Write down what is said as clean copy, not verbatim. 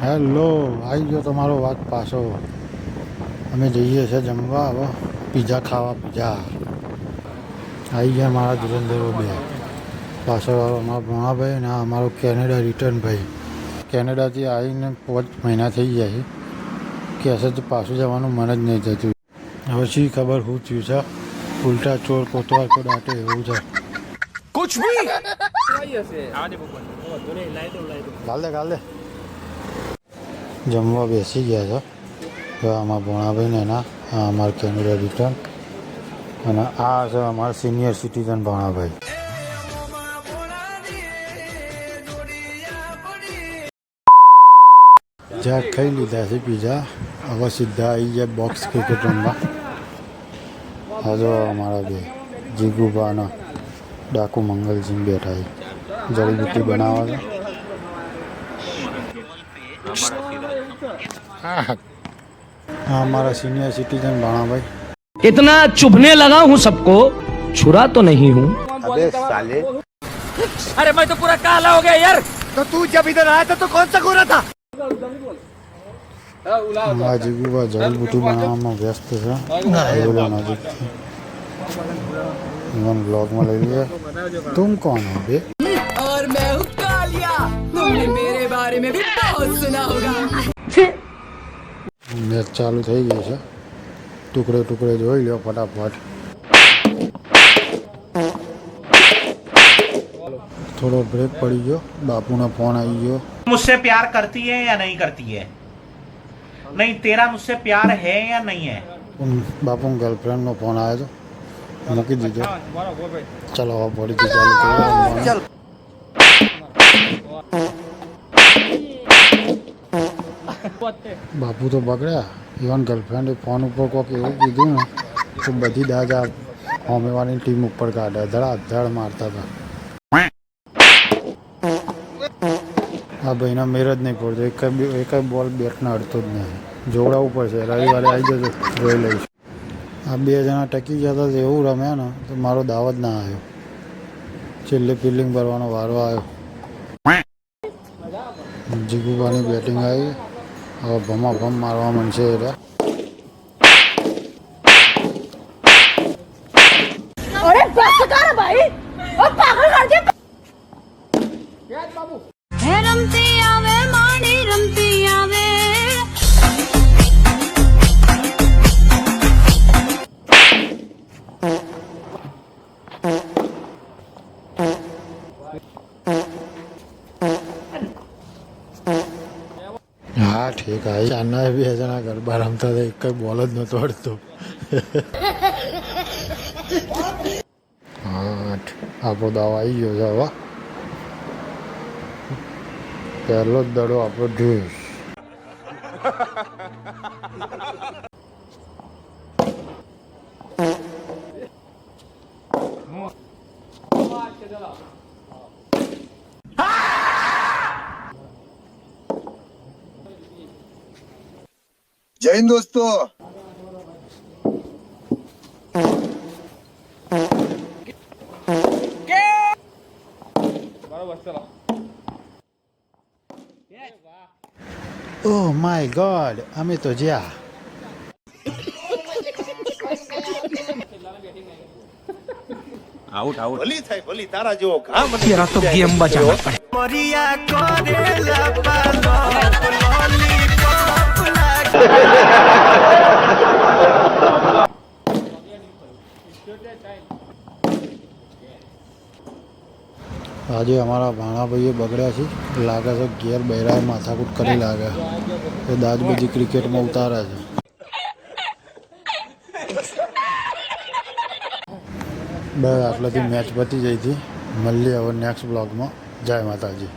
Hello, આવી ગયો તમારો વાત પાછો. અમે જઈએ છીએ જમવા. હવે પીઝા ખાવા. પીઝા આવી ગયા મારા ધુરંધરો બે. પાછળ અમારા ભણાભાઈ અને અમારો કેનેડા રિટર્ન ભાઈ. કેનેડાથી આવીને 5 મહિના થઈ ગયા છે. કહેશે તો પાછું જવાનું મન જ નહીં થતું. હવે શી ખબર શું થયું છે. ઉલટા ચોર કોતવાર કો દાટે એવું છે. कुछ भी ગાલ દે જમવા બેસી ગયા છે. હવે આમાં ભણાભાઈ ને એના અમારા કેનેડા રિટર્ન અને આ છે અમારા સિનિયર સિટીઝન ભણાભાઈ. જ્યાં ખાઈ લીધા છે પીઝા. હવે સીધા આવી ગયા બોક્સ ક્રિકેટ રમવા. હા જો અમારા બે જીગુભાના ડાકુ મંગલસિંહ બેઠા છે. જડીબુટ્ટી બનાવવા છે. હા हमारा सीनियर सिटीजन बाणा भाई. इतना चुभने लगा हूँ सबको, छुरा तो नहीं हूँ. अबे साले, अरे मैं तो पूरा काला हो गया यार. तो तू जब इधर आया था तो कौन सा गोरा था? जीगुबा जड़ीबूटी बनावવામાં વ્યસ્ત છે. બોલો નજીકથી इवन ब्लॉग में ले लिया. तुम कौन हो बे? और मैं हूँ कालिया. तुमने मेरे बारे में भी बहुत सुना होगा. मैच चालू થઈ ગઈ છે. ટુકડે ટુકડે જોઈ લો ફટાફટ. થોડો બ્રેક પડી ગયો. બાપુનો ફોન આવી ગયો. मुझसे प्यार करती है या नहीं करती है? नहीं, तेरा मुझसे प्यार है या नहीं है? બાપુનો ગર્લફ્રેન્ડનો ફોન આવ્યો તો મૂકી દીધો. ચલો હવે ફરીથી ચાલુ કરીએ. બાપુ તો બગડ્યા. ઇવન ગર્લફ્રેન્ડે ફોન ઉપર કોઈક એવું કીધું ને તો બધી દાદા હોમેવાળી ટીમ ઉપર કાઢે. ધડાધડ મારતા હતા. આ ભાઈના મેર જ નહીં પડતો. એક બોલ બેટને અડતો જ નહીં. જોવડાવવું પડશે. રવિવારે આવી જજો, જોઈ લઈશ. આ બે જણા ટકી ગયા હતા એવું રમ્યા ને તો મારો દાવત ના આવ્યો. છેલ્લે ફિલ્ડિંગ ભરવાનો વારો આવ્યો. જીગુબાની બેટિંગ આવી. હવે ભમ મારવા માંડશે. अरे बस कर भाई. ओ पागल कर दिया. हे रमती आवे मानी रमती आवे. હા ઠીક. આવી ચારના બે જણા ગરબા રમતા હતા. એક કઈ બોલ જ નતો અડતો. આપણો દાવ આવી ગયો છે. હવે પહેલો જ દડો આપણો ઢીસ. जय हिंद दोस्तों. ઓહ માય ગોડ, અમે તો જ્યાં आउट आउट भली થાય ભલી તારા જેવો ઘા મને तेरा तो गेम बजाना पड़े. મરિયા કોરેલા પાલો લોલીપોપ આજે અમારા ભાણાભાઈએ બગડ્યા છે. લાગે છે ઘેર બૈરાએ માથાકૂટ કરી લાગે. એ દાદ બધી ક્રિકેટમાં ઉતારે છે. બસ આટલાથી મેચ પતી જઈ હતી. મળીએ હવે નેક્સ્ટ બ્લોગમાં. જય માતાજી.